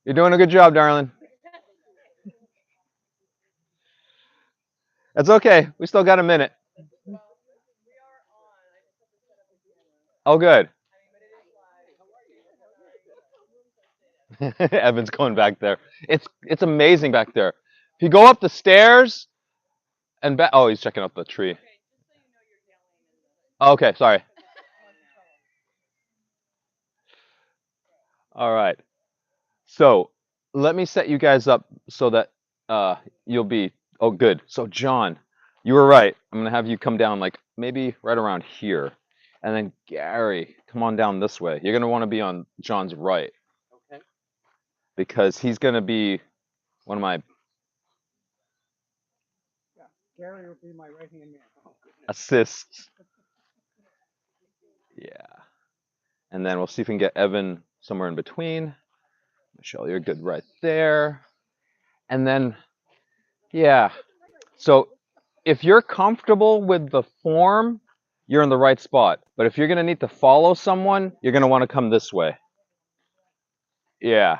You're doing a good job, darling. That's okay. We still got a minute. Oh, good. Evan's going back there. It's amazing back there. If you go up the stairs and back, oh, he's checking out the tree. Okay, sorry. All right. So let me set you guys up so that uh you'll be. Oh, good. So John, you were right. I'm gonna have you come down like maybe right around here, and then Gary, come on down this way. You're gonna want to be on John's right because he's gonna be one of my Gary will be my right-hand man. assists. Yeah. And then we'll see if we can get Evan somewhere in between. Michelle, you're good right there. And then, yeah. So if you're comfortable with the form, you're in the right spot. But if you're going to need to follow someone, you're going to want to come this way. Yeah.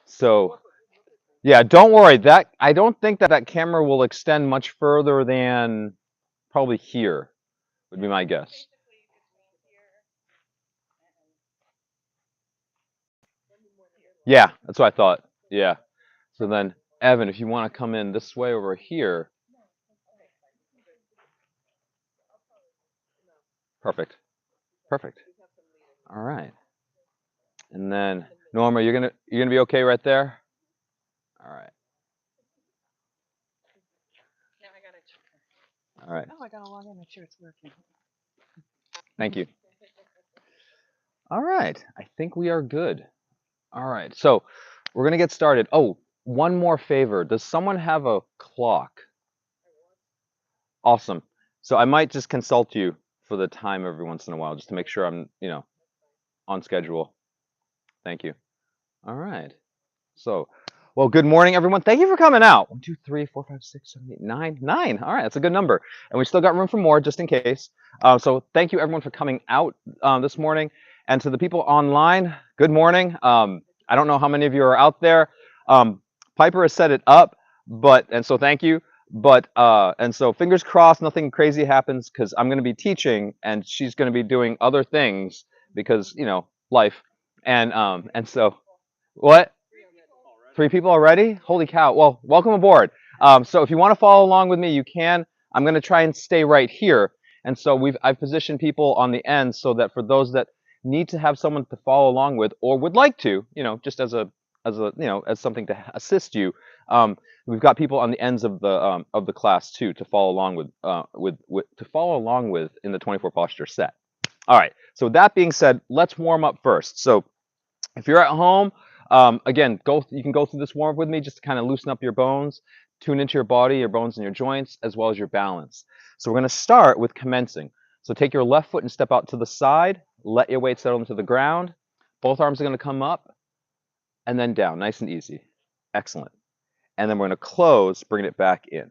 So, yeah, don't worry. That I don't think that that camera will extend much further than probably here, would be my guess. Yeah, that's what I thought. Yeah. So then, Evan, if you want to come in this way over here, perfect. Perfect. All right. And then Norma, you're gonna be okay right there. All right. All right. Oh, I gotta log in. Make sure it's working. Thank you. All right. I think we are good. All right. So we're gonna get started. Oh, one more favor. Does someone have a clock? Awesome. So I might just consult you for the time every once in a while, just to make sure I'm, on schedule. Thank you. All right. So, well, good morning, everyone. Thank you for coming out. 1, 2, 3, 4, 5, 6, 7, 8, 9, 9. All right, that's a good number, and we still got room for more, just in case. So, thank you, everyone, for coming out this morning, and to the people online. Good morning. I don't know how many of you are out there. Piper has set it up, and so thank you. But and so fingers crossed, nothing crazy happens because I'm going to be teaching, and she's going to be doing other things because life, and so what? 3 people already? Holy cow. Well, welcome aboard. So if you want to follow along with me, you can. I'm going to try and stay right here. And so I've positioned people on the end so that for those that need to have someone to follow along with or would like to, just as something to assist you, we've got people on the ends of the class too to follow along with in the 24 posture set. All right. So with that being said, let's warm up first. So if you're at home, again, you can go through this warm up with me just to kind of loosen up your bones, tune into your body, your bones, and your joints, as well as your balance. So we're going to start with commencing. So take your left foot and step out to the side. Let your weight settle into the ground. Both arms are going to come up and then down, nice and easy. Excellent. And then we're going to close, bring it back in.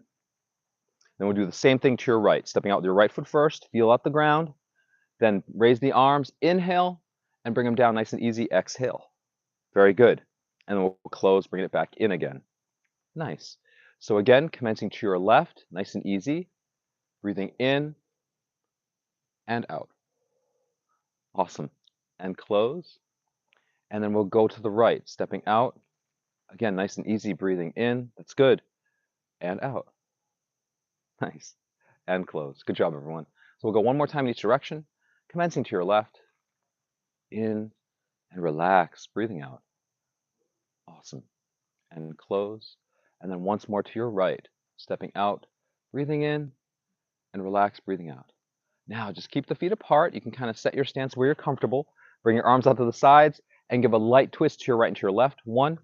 Then we'll do the same thing to your right, stepping out with your right foot first, feel out the ground, then raise the arms, inhale, and bring them down nice and easy, exhale. Very good. And then we'll close, bring it back in again. Nice. So again, commencing to your left, nice and easy. Breathing in and out. Awesome. And close. And then we'll go to the right, stepping out. Again, nice and easy, breathing in. That's good. And out. Nice. And close. Good job, everyone. So we'll go one more time in each direction. Commencing to your left. In and relax, breathing out. Awesome. And close. And then once more to your right, stepping out, breathing in, and relax, breathing out. Now, just keep the feet apart. You can kind of set your stance where you're comfortable. Bring your arms out to the sides and give a light twist to your right and to your left. 1.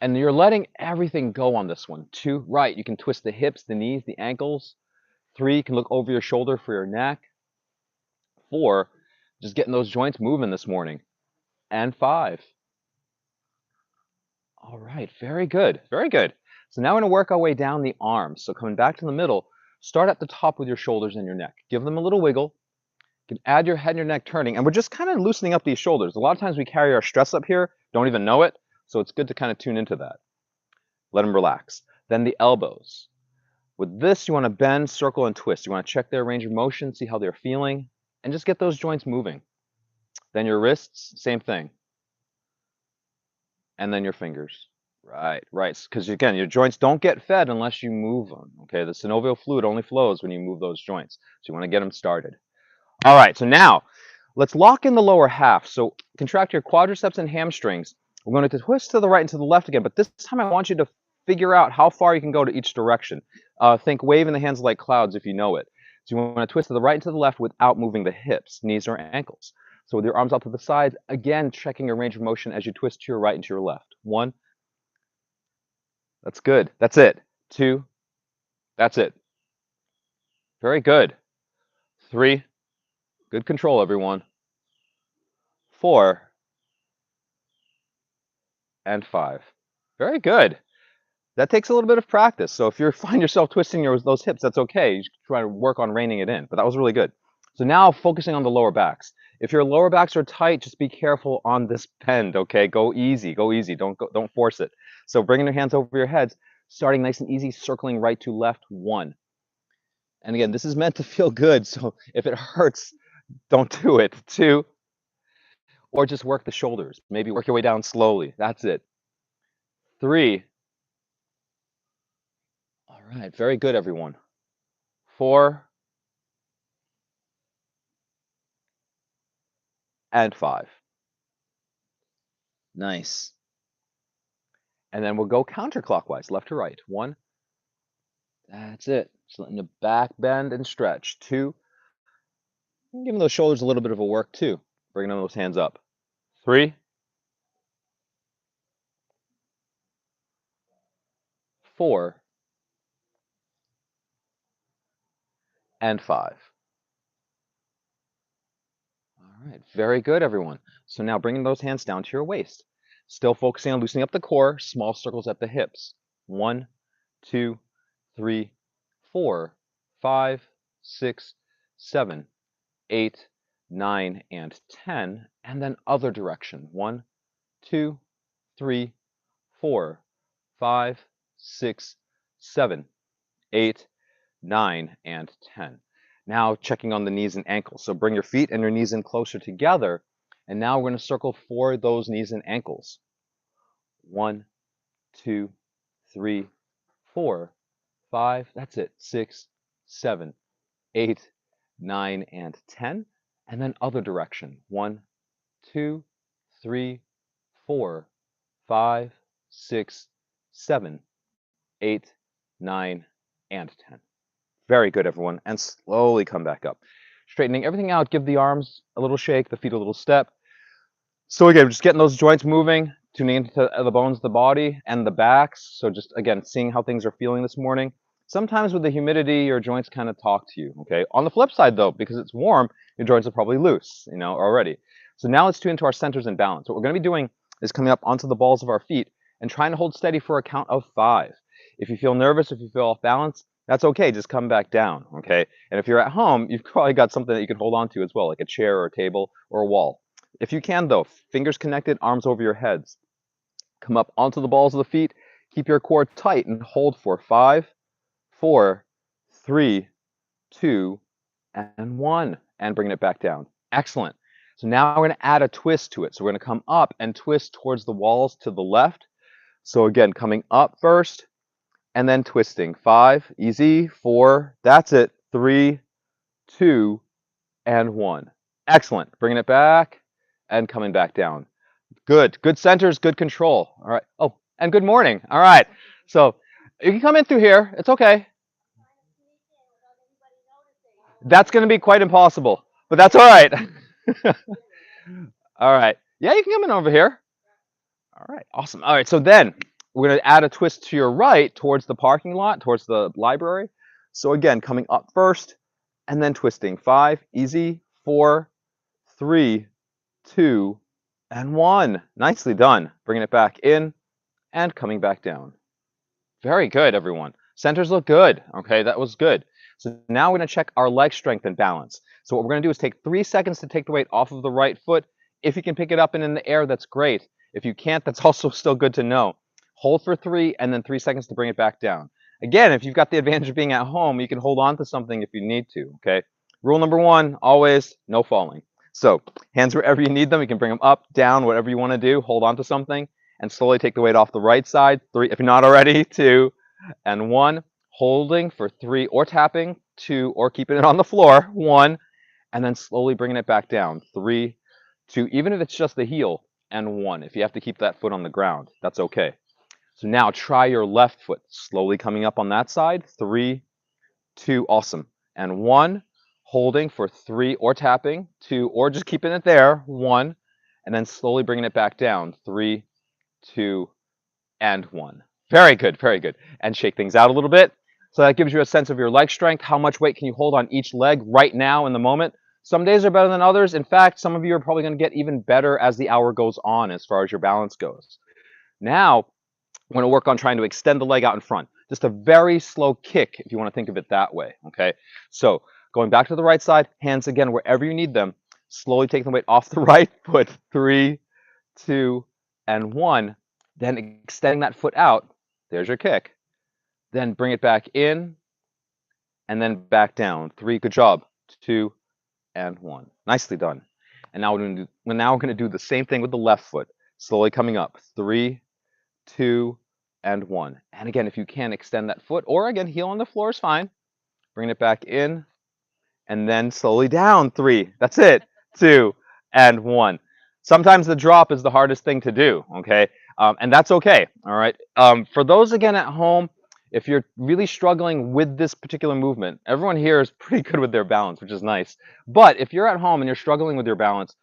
And you're letting everything go on this one. 2. Right. You can twist the hips, the knees, the ankles. 3. You can look over your shoulder for your neck. 4. Just getting those joints moving this morning. And 5. All right. Very good. Very good. So now we're going to work our way down the arms. So coming back to the middle, start at the top with your shoulders and your neck. Give them a little wiggle. You can add your head and your neck turning, and we're just kind of loosening up these shoulders. A lot of times we carry our stress up here, don't even know it, so it's good to kind of tune into that. Let them relax. Then the elbows. With this, you want to bend, circle, and twist. You want to check their range of motion, see how they're feeling, and just get those joints moving. Then your wrists, same thing. And then your fingers. Right. Because again, your joints don't get fed unless you move them. Okay, the synovial fluid only flows when you move those joints. So you want to get them started. All right, so now let's lock in the lower half. So contract your quadriceps and hamstrings. We're going to twist to the right and to the left again, but this time I want you to figure out how far you can go to each direction. Think waving the hands like clouds if you know it. So you want to twist to the right and to the left without moving the hips, knees, or ankles. So with your arms out to the sides, again, checking your range of motion as you twist to your right and to your left. 1. That's good. That's it. 2. That's it. Very good. 3. Good control, everyone. 4. And 5. Very good. That takes a little bit of practice. So if you find yourself twisting those hips, that's okay. You should try to work on reining it in. But that was really good. So now focusing on the lower backs. If your lower backs are tight, just be careful on this bend, okay? Go easy. Go easy. Don't force it. So bringing your hands over your heads, starting nice and easy, circling right to left, 1. And again, this is meant to feel good. So if it hurts, don't do it. 2. Or just work the shoulders. Maybe work your way down slowly. That's it. 3. All right, very good, everyone. 4. And 5. Nice. And then we'll go counterclockwise, left to right. 1. That's it. Just letting the back bend and stretch. 2. Giving those shoulders a little bit of a work too. Bringing those hands up. 3. 4. And 5. All right, very good, everyone. So now bringing those hands down to your waist. Still focusing on loosening up the core, small circles at the hips. 1, 2, 3, 4, 5, 6, 7, 8, 9, and 10. And then other direction. 1, 2, 3, 4, 5, 6, 7, 8, 9, and 10. Now checking on the knees and ankles. So bring your feet and your knees in closer together. And now we're going to circle for those knees and ankles. 1, 2, 3, 4, 5. That's it. 6, 7, 8, 9, and 10. And then other direction. 1, 2, 3, 4, 5, 6, 7, 8, 9, and 10. Very good, everyone. And slowly come back up. Straightening everything out. Give the arms a little shake, the feet a little step. So again, just getting those joints moving, tuning into the bones of the body and the backs. So just, again, seeing how things are feeling this morning. Sometimes with the humidity, your joints kind of talk to you, okay? On the flip side, though, because it's warm, your joints are probably loose, already. So now let's tune into our centers and balance. What we're going to be doing is coming up onto the balls of our feet and trying to hold steady for a count of 5. If you feel nervous, if you feel off balance, that's okay. Just come back down, okay? And if you're at home, you've probably got something that you can hold on to as well, like a chair or a table or a wall. If you can, though, fingers connected, arms over your heads. Come up onto the balls of the feet. Keep your core tight and hold for 5, 4, 3, 2, and 1. And bringing it back down. Excellent. So now we're going to add a twist to it. So we're going to come up and twist towards the walls to the left. So again, coming up first and then twisting. 5, easy. 4, that's it. 3, 2, and 1. Excellent. Bringing it back and coming back down. Good. Good centers, good control. All right. Oh, and good morning. All right. So you can come in through here. It's okay. That's going to be quite impossible, but that's all right. All right. Yeah, you can come in over here. All right. Awesome. All right. So then we're going to add a twist to your right towards the parking lot, towards the library. So again, coming up first and then twisting. 5, easy. 4, 3, 2, and 1. Nicely done. Bringing it back in and coming back down. Very good, everyone. Centers look good. Okay, that was good. So now we're going to check our leg strength and balance. So what we're going to do is take 3 seconds to take the weight off of the right foot. If you can pick it up and in the air, that's great. If you can't, that's also still good to know. Hold for 3 and then 3 seconds to bring it back down. Again, if you've got the advantage of being at home, you can hold on to something if you need to, okay? Rule number 1, always no falling. So hands wherever you need them. You can bring them up, down, whatever you want to do. Hold on to something and slowly take the weight off the right side. 3, if you're not already, 2, and 1. Holding for 3 or tapping, 2, or keeping it on the floor, 1, and then slowly bringing it back down, 3, 2, even if it's just the heel, and 1. If you have to keep that foot on the ground, that's okay. So now try your left foot, slowly coming up on that side, 3, 2, awesome, and 1, holding for 3 or tapping, 2, or just keeping it there, 1, and then slowly bringing it back down, 3, 2, and 1. Very good, very good. And shake things out a little bit. So that gives you a sense of your leg strength. How much weight can you hold on each leg right now in the moment? Some days are better than others. In fact, some of you are probably going to get even better as the hour goes on as far as your balance goes. Now, we're going to work on trying to extend the leg out in front. Just a very slow kick, if you want to think of it that way, okay? So going back to the right side, hands again wherever you need them. Slowly taking the weight off the right foot. 3, 2, and 1. Then extending that foot out. There's your kick. Then bring it back in, and then back down. 3, good job. 2, and 1. Nicely done. And now we're going to do the same thing with the left foot. Slowly coming up. 3, 2, and 1. And again, if you can, extend that foot, or again, heel on the floor is fine. Bring it back in, and then slowly down. 3. That's it. 2, and 1. Sometimes the drop is the hardest thing to do, okay? And that's okay, all right? For those, again, at home, if you're really struggling with this particular movement, everyone here is pretty good with their balance, which is nice. But if you're at home and you're struggling with your balance,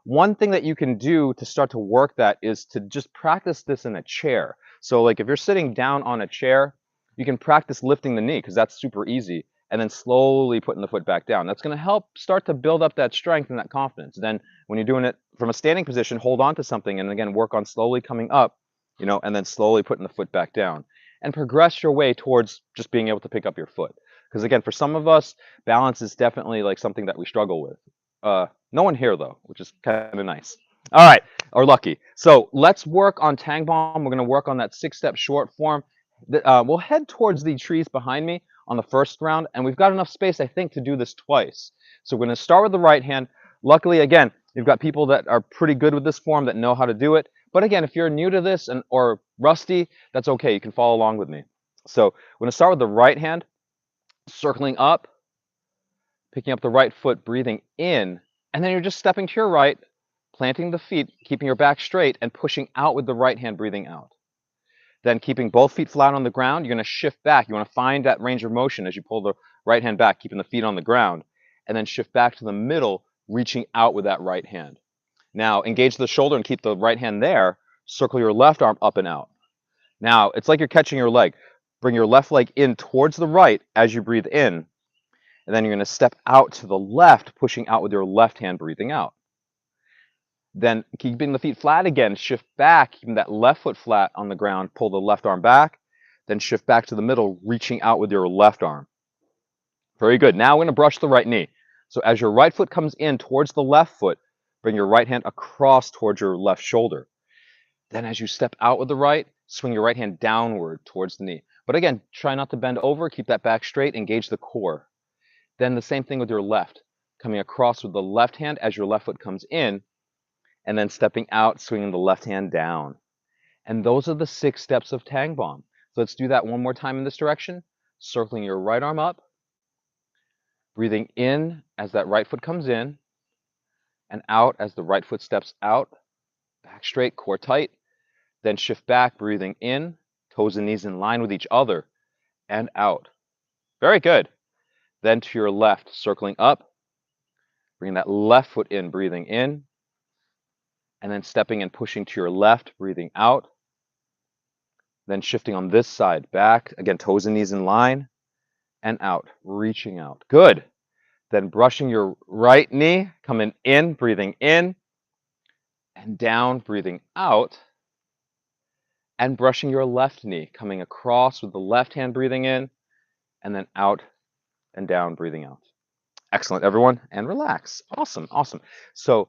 one thing that you can do to start to work that is to just practice this in a chair. So like if you're sitting down on a chair, you can practice lifting the knee because that's super easy, and then slowly putting the foot back down. That's going to help start to build up that strength and that confidence. Then when you're doing it from a standing position, hold on to something and again, work on slowly coming up, and then slowly putting the foot back down and progress your way towards just being able to pick up your foot. Because again, for some of us, balance is definitely like something that we struggle with. No one here though, which is kind of nice. All right, or lucky. So let's work on Tang Bomb. We're going to work on that 6-step short form. We'll head towards the trees behind me on the first round, and we've got enough space, I think, to do this twice. So we're going to start with the right hand. Luckily, again, you've got people that are pretty good with this form that know how to do it. But again, if you're new to this or rusty, that's okay. You can follow along with me. So we're going to start with the right hand, circling up, picking up the right foot, breathing in, and then you're just stepping to your right, planting the feet, keeping your back straight, and pushing out with the right hand, breathing out. Then keeping both feet flat on the ground, you're going to shift back. You want to find that range of motion as you pull the right hand back, keeping the feet on the ground, and then shift back to the middle, reaching out with that right hand. Now, engage the shoulder and keep the right hand there. Circle your left arm up and out. Now, it's like you're catching your leg. Bring your left leg in towards the right as you breathe in, and then you're going to step out to the left, pushing out with your left hand, breathing out. Then keeping the feet flat again, shift back, keeping that left foot flat on the ground, pull the left arm back, then shift back to the middle, reaching out with your left arm. Very good. Now we're going to brush the right knee. So as your right foot comes in towards the left foot, bring your right hand across towards your left shoulder. Then as you step out with the right, swing your right hand downward towards the knee. But again, try not to bend over, keep that back straight, engage the core. Then the same thing with your left, coming across with the left hand as your left foot comes in, and then stepping out, swinging the left hand down. And those are the 6 steps of Tang Bomb. So let's do that one more time in this direction. Circling your right arm up, breathing in as that right foot comes in, and out as the right foot steps out, back straight, core tight. Then shift back, breathing in, toes and knees in line with each other, and out. Very good. Then to your left, circling up, bringing that left foot in, breathing in, and then stepping and pushing to your left, breathing out. Then shifting on this side, back, again, toes and knees in line, and out, reaching out. Good. Then brushing your right knee, coming in, breathing in, and down, breathing out. And brushing your left knee, coming across with the left hand, breathing in, and then out and down, breathing out. Excellent, everyone, and relax. Awesome, awesome. So,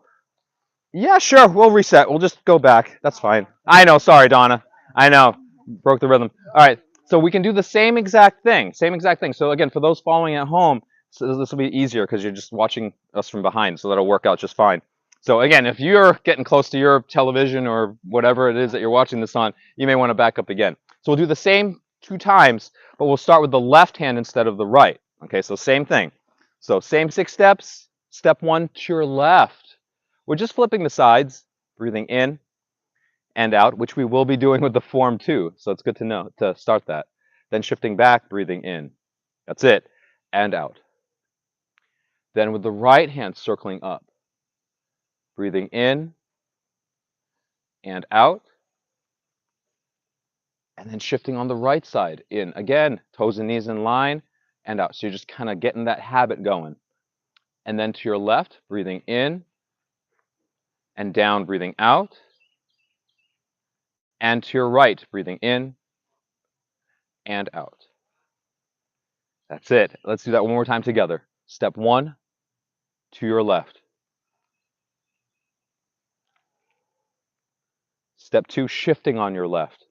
yeah, sure, we'll reset. We'll just go back. That's fine. I know, sorry, Donna. I know, broke the rhythm. All right, so we can do the same exact thing. Same exact thing. So again, for those following at home, so this will be easier because you're just watching us from behind, so that'll work out just fine. So again, if you're getting close to your television or whatever it is that you're watching this on, you may want to back up again. So we'll do the same 2 times, but we'll start with the left hand instead of the right. Okay, so same thing. So same 6 steps. Step 1 to your left. We're just flipping the sides, breathing in and out, which we will be doing with the form too. So it's good to know to start that. Then shifting back, breathing in. That's it. And out. Then with the right hand circling up, breathing in and out. And then shifting on the right side, in again, toes and knees in line and out. So you're just kind of getting that habit going. And then to your left, breathing in and down, breathing out. And to your right, breathing in and out. That's it. Let's do that one more time together. Step 1 to your left. Step 2, shifting on your left.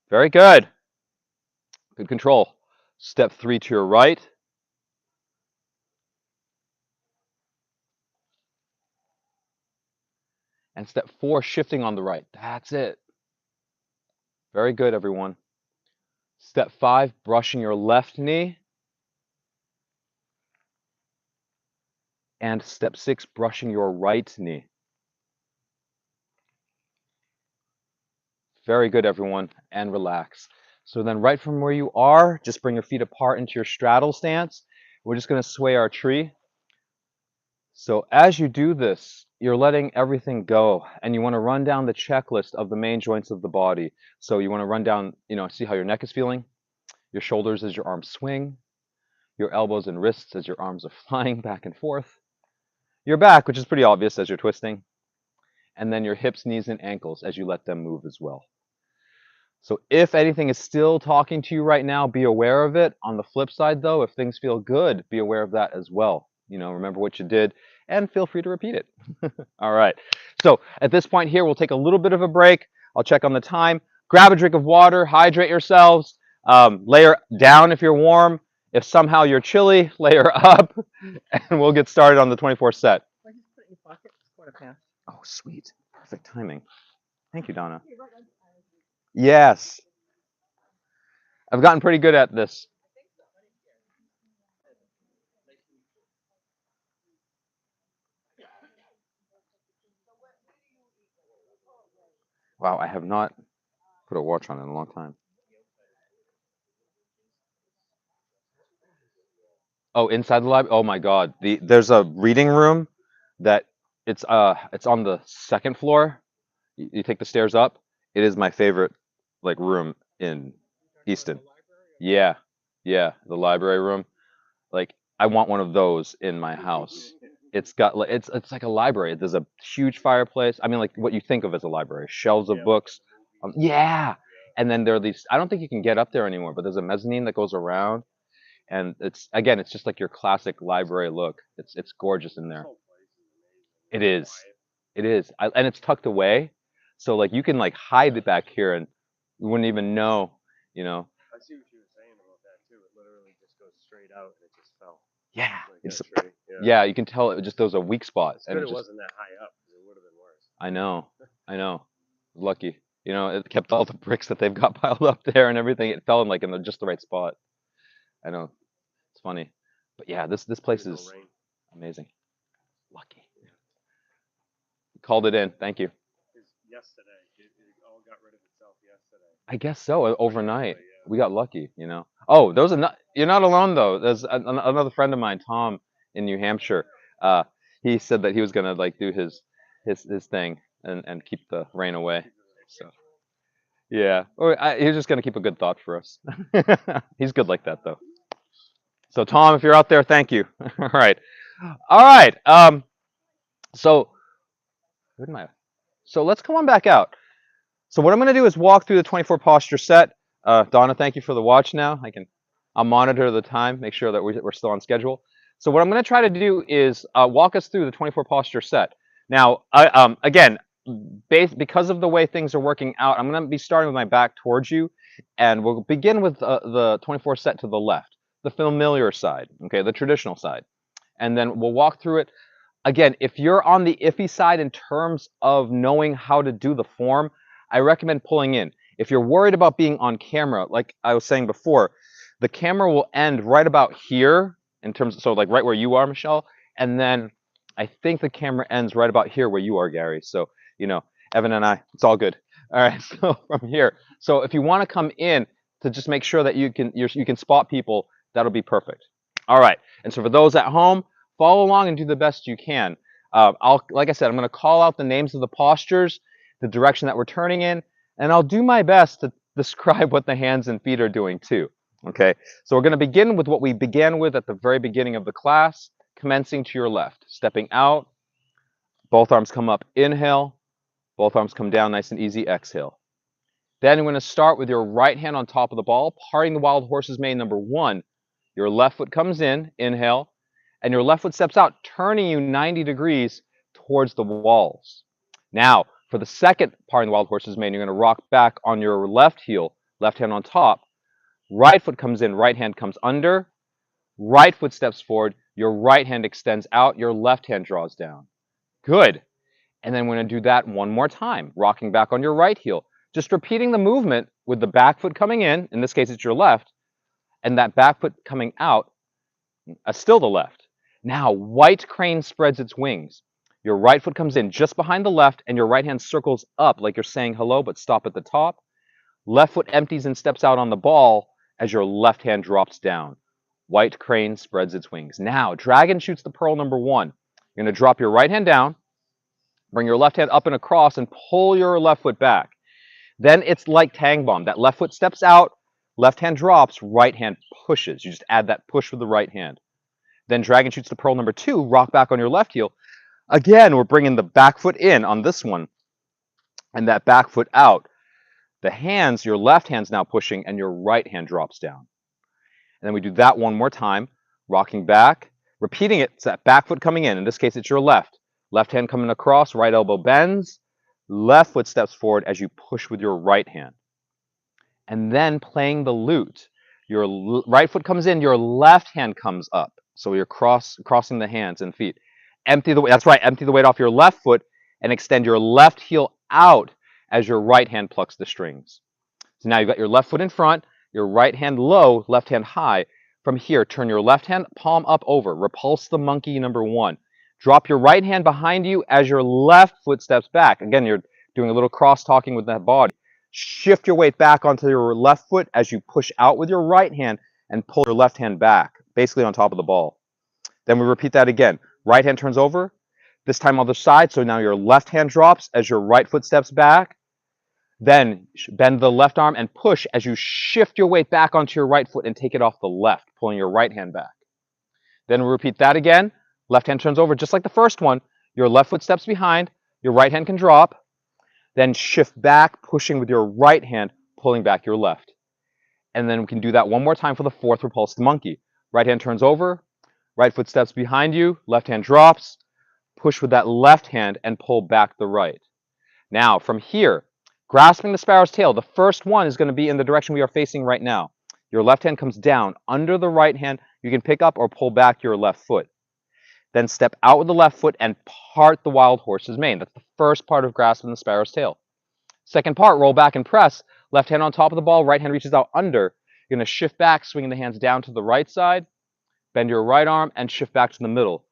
Very good. Good control. Step 3 to your right. And step 4, shifting on the right. That's it. Very good, everyone. Step 5, brushing your left knee. And step 6, brushing your right knee. Very good, everyone. And relax. So then right from where you are, just bring your feet apart into your straddle stance. We're just going to sway our tree. So as you do this, you're letting everything go, and you want to run down the checklist of the main joints of the body. So you want to run down, see how your neck is feeling, your shoulders as your arms swing, your elbows and wrists as your arms are flying back and forth, your back, which is pretty obvious as you're twisting, and then your hips, knees, and ankles as you let them move as well. So if anything is still talking to you right now, be aware of it. On the flip side, though, if things feel good, be aware of that as well. Remember what you did, and feel free to repeat it. All right. So at this point here, we'll take a little bit of a break. I'll check on the time. Grab a drink of water, hydrate yourselves, layer down if you're warm. If somehow you're chilly, layer up, and we'll get started on the 24 set. I just put it in your pocket. It's $0.25. Oh, sweet. Perfect timing. Thank you, Donna. Yes. I've gotten pretty good at this. Wow, I have not put a watch on in a long time. Oh, inside the library? Oh my God. There's a reading room that it's on the 2nd floor. You take the stairs up. It is my favorite room in Easton. Yeah. Yeah, the library room. I want one of those in my house. It's got it's like a library. There's a huge fireplace. I mean, like what you think of as a library, shelves of books. Yeah. And then there are these, I don't think you can get up there anymore, but there's a mezzanine that goes around, and it's just like your classic library look. It's gorgeous in there. It is. It is. And it's tucked away, so you can hide it back here and you wouldn't even know, you know. I see what you were saying about that too. It literally just goes straight out and it just fell. Yeah. It's straight. Yeah, you can tell it just, there was a weak spot. It's good it wasn't that high up because it would have been worse. I know. Lucky. It kept all the bricks that they've got piled up there and everything. It fell in just the right spot. I know. It's funny. But yeah, this place There's is no rain. amazing. Lucky. Called it in. Thank you. Yesterday, it all got rid of itself yesterday. I guess so. Overnight, we got lucky. Oh, you're not alone though. There's another friend of mine, Tom, in New Hampshire. He said that he was gonna do his thing and keep the rain away. So yeah, he was just gonna keep a good thought for us. He's good like that though. So Tom, if you're out there, thank you. All right. So where am I? So let's come on back out. So what I'm going to do is walk through the 24 posture set. Donna, thank you for the watch now. I'll monitor the time, make sure that we're still on schedule. So what I'm going to try to do is walk us through the 24 posture set. Now, again, because of the way things are working out, I'm going to be starting with my back towards you, and we'll begin with the 24 set to the left, the familiar side, okay, the traditional side. And then we'll walk through it. Again, if you're on the iffy side in terms of knowing how to do the form, I recommend pulling in. If you're worried about being on camera, like I was saying before, the camera will end right about here in terms of, so like right where you are, Michelle, and then I think the camera ends right about here where you are, Gary. So, you know, Evan and I, it's all good. All right, so from here. So if you want to come in to just make sure that you can spot people, that'll be perfect. All right, and so for those at home, follow along and do the best you can. Like I said, I'm going to call out the names of the postures, the direction that we're turning in, and I'll do my best to describe what the hands and feet are doing too. Okay, so we're going to begin with what we began with at the very beginning of the class, commencing to your left, stepping out, both arms come up, inhale, both arms come down, nice and easy, exhale. Then you're going to start with your right hand on top of the ball, parting the wild horse's mane, number 1. Your left foot comes in, inhale, and your left foot steps out, turning you 90 degrees towards the walls. Now, for the second parting the wild horse's mane, you're going to rock back on your left heel, left hand on top. Right foot comes in, right hand comes under. Right foot steps forward, your right hand extends out, your left hand draws down. Good. And then we're going to do that one more time, rocking back on your right heel. Just repeating the movement with the back foot coming in this case it's your left, and that back foot coming out, still the left. Now, white crane spreads its wings. Your right foot comes in just behind the left, and your right hand circles up like you're saying hello, but stop at the top. Left foot empties and steps out on the ball as your left hand drops down. White crane spreads its wings. Now, dragon shoots the pearl, number 1. You're going to drop your right hand down, bring your left hand up and across, and pull your left foot back. Then it's like Tang bomb. That left foot steps out, left hand drops, right hand pushes. You just add that push with the right hand. Then dragon shoots the pearl, number 2, rock back on your left heel. Again, we're bringing the back foot in on this one, and that back foot out. The hands, your left hand's now pushing, and your right hand drops down. And then we do that one more time, rocking back, repeating it. It's that back foot coming in this case, it's your left. Left hand coming across, right elbow bends, left foot steps forward as you push with your right hand. And then playing the lute. Your right foot comes in, your left hand comes up. So you're crossing the hands and feet. Empty the weight, that's right, empty the weight off your left foot and extend your left heel out as your right hand plucks the strings. So now you've got your left foot in front, your right hand low, left hand high. From here, turn your left hand palm up over, repulse the monkey, number 1. Drop your right hand behind you as your left foot steps back. Again, you're doing a little cross-talking with that body. Shift your weight back onto your left foot as you push out with your right hand and pull your left hand back, basically on top of the ball. Then we repeat that again. Right hand turns over, this time other side, so now your left hand drops as your right foot steps back. Then bend the left arm and push as you shift your weight back onto your right foot and take it off the left, pulling your right hand back. Then we repeat that again. Left hand turns over just like the first one. Your left foot steps behind. Your right hand can drop. Then shift back, pushing with your right hand, pulling back your left. And then we can do that one more time for the fourth repulsed monkey. Right hand turns over. Right foot steps behind you. Left hand drops. Push with that left hand and pull back the right. Now, from here, grasping the sparrow's tail, the first one is going to be in the direction we are facing right now. Your left hand comes down under the right hand. You can pick up or pull back your left foot. Then step out with the left foot and part the wild horse's mane. That's the first part of grasping the sparrow's tail. Second part, roll back and press. Left hand on top of the ball, right hand reaches out under. You're going to shift back, swinging the hands down to the right side. Bend your right arm and shift back to the middle,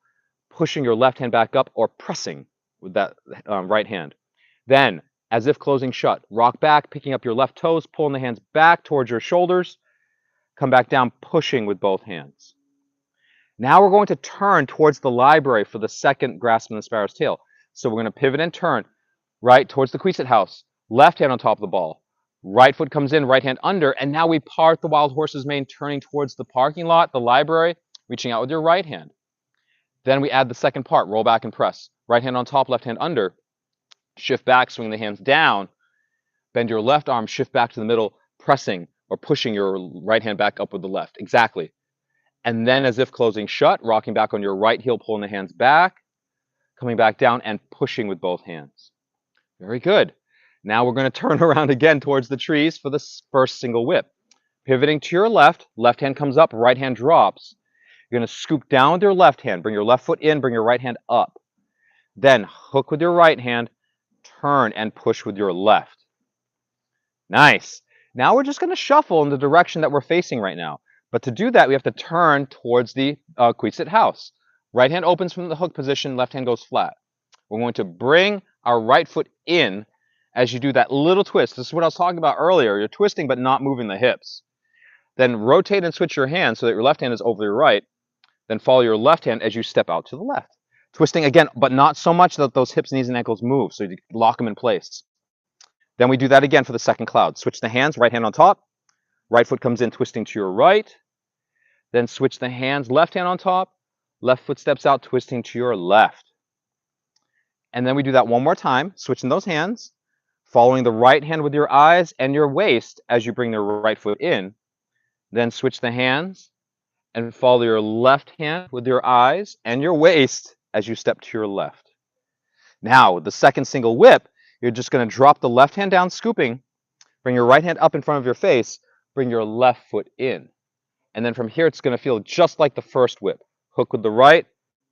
pushing your left hand back up or pressing with that right hand. Then, as if closing shut, rock back, picking up your left toes, pulling the hands back towards your shoulders. Come back down, pushing with both hands. Now we're going to turn towards the library for the second grasping the sparrow's tail. So we're going to pivot and turn right towards the Queeset house. Left hand on top of the ball. Right foot comes in, right hand under, and now we part the wild horse's mane, turning towards the parking lot, the library, reaching out with your right hand. Then we add the second part, roll back and press. Right hand on top, left hand under. Shift back, swing the hands down. Bend your left arm, shift back to the middle, pressing or pushing your right hand back up with the left. Exactly. And then as if closing shut, rocking back on your right heel, pulling the hands back, coming back down and pushing with both hands. Very good. Now we're going to turn around again towards the trees for the first single whip. Pivoting to your left, left hand comes up, right hand drops. You're going to scoop down with your left hand, bring your left foot in, bring your right hand up. Then hook with your right hand, turn and push with your left. Nice. Now we're just going to shuffle in the direction that we're facing right now. But to do that, we have to turn towards the Queetsit house. Right hand opens from the hook position, left hand goes flat. We're going to bring our right foot in as you do that little twist. This is what I was talking about earlier. You're twisting but not moving the hips. Then rotate and switch your hand so that your left hand is over your right. Then follow your left hand as you step out to the left. Twisting again, but not so much that those hips, knees, and ankles move, so you lock them in place. Then we do that again for the second cloud. Switch the hands, right hand on top. Right foot comes in, twisting to your right. Then switch the hands, left hand on top. Left foot steps out, twisting to your left. And then we do that one more time, switching those hands, following the right hand with your eyes and your waist as you bring the right foot in. Then switch the hands and follow your left hand with your eyes and your waist as you step to your left. Now, with the second single whip, you're just going to drop the left hand down, scooping, bring your right hand up in front of your face, bring your left foot in. And then from here, it's going to feel just like the first whip. Hook with the right,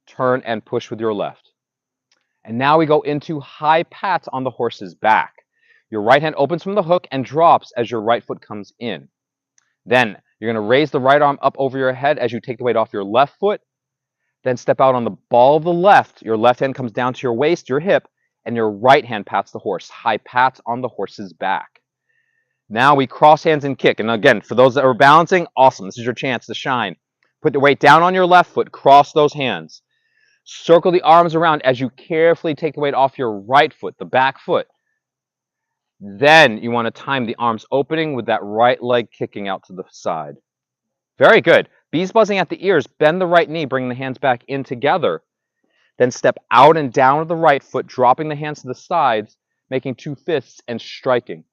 turn and push with your left. And now we go into high pats on the horse's back. Your right hand opens from the hook and drops as your right foot comes in. Then you're going to raise the right arm up over your head as you take the weight off your left foot. Then step out on the ball of the left. Your left hand comes down to your waist, your hip, and your right hand pats the horse. High pats on the horse's back. Now we cross hands and kick. And again, for those that are balancing, awesome. This is your chance to shine. Put the weight down on your left foot. Cross those hands. Circle the arms around as you carefully take the weight off your right foot, the back foot. Then you want to time the arms opening with that right leg kicking out to the side. Very good. Bees buzzing at the ears. Bend the right knee, bring the hands back in together. Then step out and down with the right foot, dropping the hands to the sides, making two fists and striking.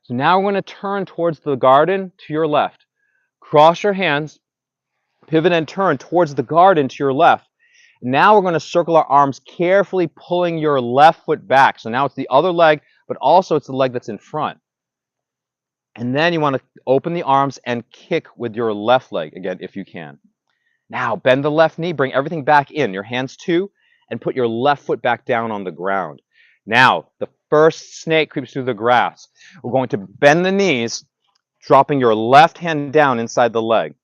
So now we're going to turn towards the garden to your left. Cross your hands, pivot and turn towards the garden to your left. Now we're going to circle our arms, carefully pulling your left foot back. So now it's the other leg, but also it's the leg that's in front. And then you want to open the arms and kick with your left leg, again, if you can. Now bend the left knee, bring everything back in, your hands too, and put your left foot back down on the ground. Now, the first snake creeps through the grass. We're going to bend the knees, dropping your left hand down inside the leg.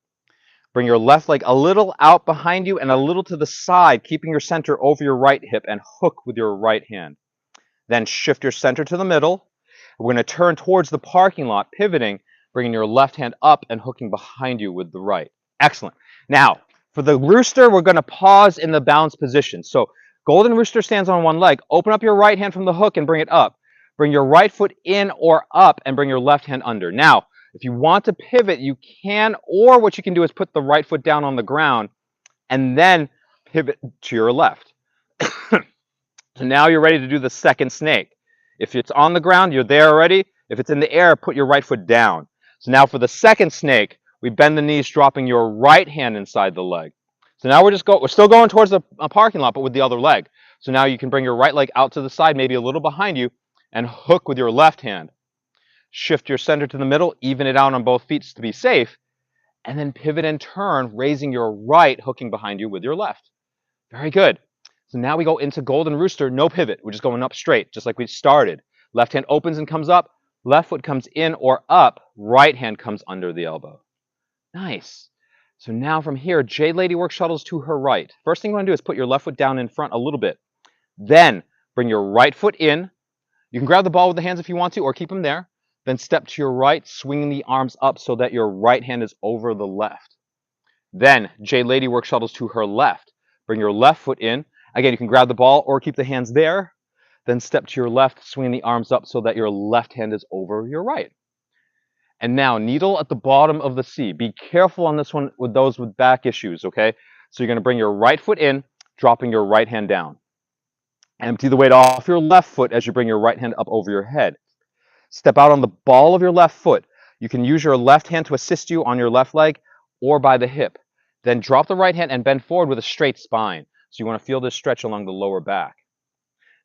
Bring your left leg a little out behind you and a little to the side, keeping your center over your right hip, and hook with your right hand. Then shift your center to the middle. We're going to turn towards the parking lot, pivoting, bringing your left hand up and hooking behind you with the right. Excellent. Now, for the rooster, we're going to pause in the balance position. So, golden rooster stands on one leg. Open up your right hand from the hook and bring it up. Bring your right foot in or up and bring your left hand under. Now, if you want to pivot, you can, or what you can do is put the right foot down on the ground and then pivot to your left. So now you're ready to do the second snake. If it's on the ground, you're there already. If it's in the air, put your right foot down. So now for the second snake, we bend the knees, dropping your right hand inside the leg. So now we're still going towards the parking lot, but with the other leg. So now you can bring your right leg out to the side, maybe a little behind you, and hook with your left hand. Shift your center to the middle, even it out on both feet to be safe, and then pivot and turn, raising your right, hooking behind you with your left. Very good. So now we go into golden rooster, no pivot. We're just going up straight, just like we started. Left hand opens and comes up. Left foot comes in or up. Right hand comes under the elbow. Nice. So now from here, Jade Lady work shuttles to her right. First thing you want to do is put your left foot down in front a little bit. Then bring your right foot in. You can grab the ball with the hands if you want to, or keep them there. Then step to your right, swinging the arms up so that your right hand is over the left. Then Jade Lady work shuttles to her left. Bring your left foot in. Again, you can grab the ball or keep the hands there. Then step to your left, swing the arms up so that your left hand is over your right. And now, needle at the bottom of the C. Be careful on this one with those with back issues, okay? So you're going to bring your right foot in, dropping your right hand down. Empty the weight off your left foot as you bring your right hand up over your head. Step out on the ball of your left foot. You can use your left hand to assist you on your left leg or by the hip. Then drop the right hand and bend forward with a straight spine. So you want to feel this stretch along the lower back.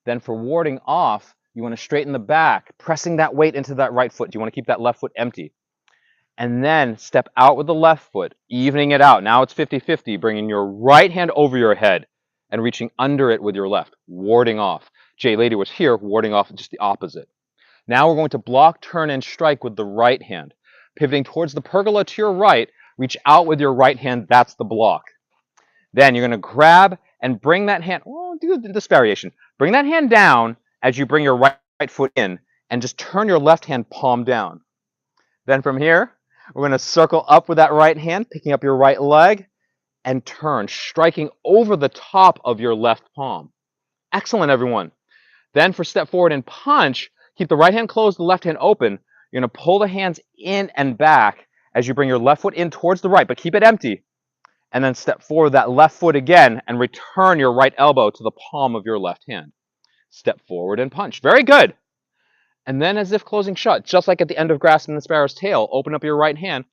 Then for warding off, you want to straighten the back, pressing that weight into that right foot. You want to keep that left foot empty. And then step out with the left foot, evening it out. Now it's 50-50, bringing your right hand over your head and reaching under it with your left, warding off. Jay Lady was here, warding off just the opposite. Now we're going to block, turn, and strike with the right hand. Pivoting towards the pergola to your right, reach out with your right hand. That's the block. Then you're going to grab and bring that hand. Oh, do this variation. Bring that hand down as you bring your right foot in, and just turn your left hand palm down. Then from here, we're going to circle up with that right hand, picking up your right leg, and turn, striking over the top of your left palm. Excellent, everyone. Then for step forward and punch, keep the right hand closed, the left hand open. You're going to pull the hands in and back as you bring your left foot in towards the right, but keep it empty. And then step forward that left foot again and return your right elbow to the palm of your left hand. Step forward and punch. Very good. And then as if closing shut, just like at the end of grasping the sparrow's tail, open up your right hand,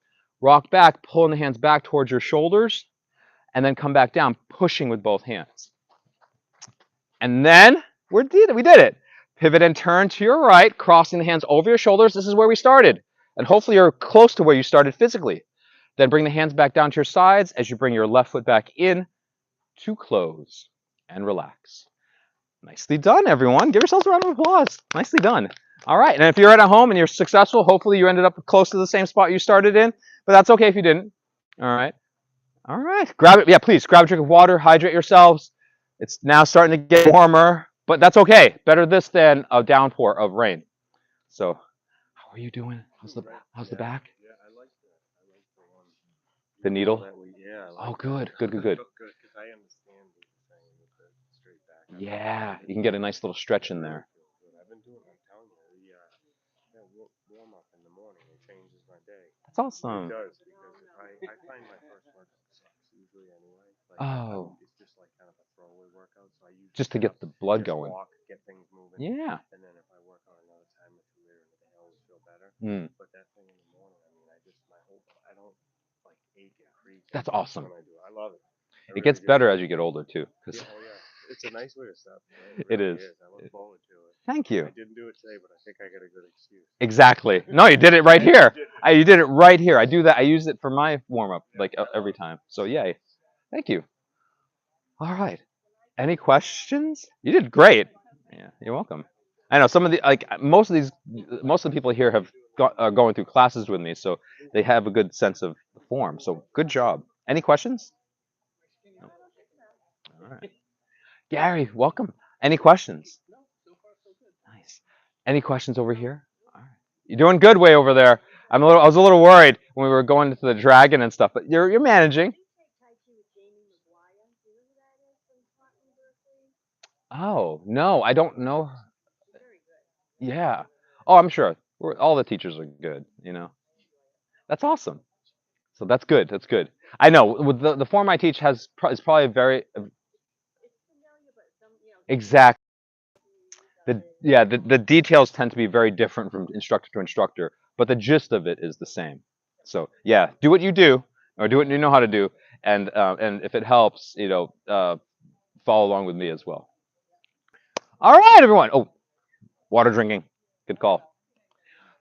rock back, pulling the hands back towards your shoulders, and then come back down, pushing with both hands. And then we did it. Pivot and turn to your right, crossing the hands over your shoulders. This is where we started. And hopefully you're close to where you started physically. Then bring the hands back down to your sides as you bring your left foot back in to close and relax. Nicely done, everyone. Give yourselves a round of applause. Nicely done. All right. And if you're at home and you're successful, hopefully you ended up close to the same spot you started in. But that's okay if you didn't. All right. All right. Grab it. Yeah, please grab a drink of water. Hydrate yourselves. It's now starting to get warmer, but that's okay. Better this than a downpour of rain. So, how are you doing? How's the back? Yeah, I like the one. The needle? Yeah. Oh, good. Good, because I understand what you're saying with the straight back. Yeah, you can get a nice little stretch in there. I've been doing, I'm telling you, the warm up in the morning, it changes my day. That's awesome. It does, because I find my first workout sucks usually anyway. Like, Oh. it's just like kind of a throwaway workout, so I usually Just to get the blood just going. walk, get things moving. Yeah. And then if I work out another time or two later in the day, I always feel better. But that thing in the morning, I mean, I don't like ache and creak. That's awesome. When I do, I love it. It gets better as you get older too. Yeah, oh yeah, it's a nice way to start. It is. I look forward to it. Thank you. I didn't do it today, but I think I got a good excuse. Exactly. No, you did it right here. You did it right here. I do that. I use it for my warm up like every time. So yay. Thank you. All right. Any questions? You did great. Yeah, you're welcome. I know some of the most of the people here have going through classes with me, so they have a good sense of the form. So good job. Any questions? No. All right. Gary, welcome. Any questions? Nice. Any questions over here? All right. You're doing good way over there. I was a little worried when we were going to the dragon and stuff, but you're managing. Oh, no, I don't know. Yeah. Oh, I'm sure. All the teachers are good, you know. That's awesome. So that's good. That's good. I know with the form I teach is probably very exact. The details tend to be very different from instructor to instructor, but the gist of it is the same. So yeah, do what you do, or do what you know how to do, and if it helps, follow along with me as well. All right, everyone. Oh, water drinking. Good call.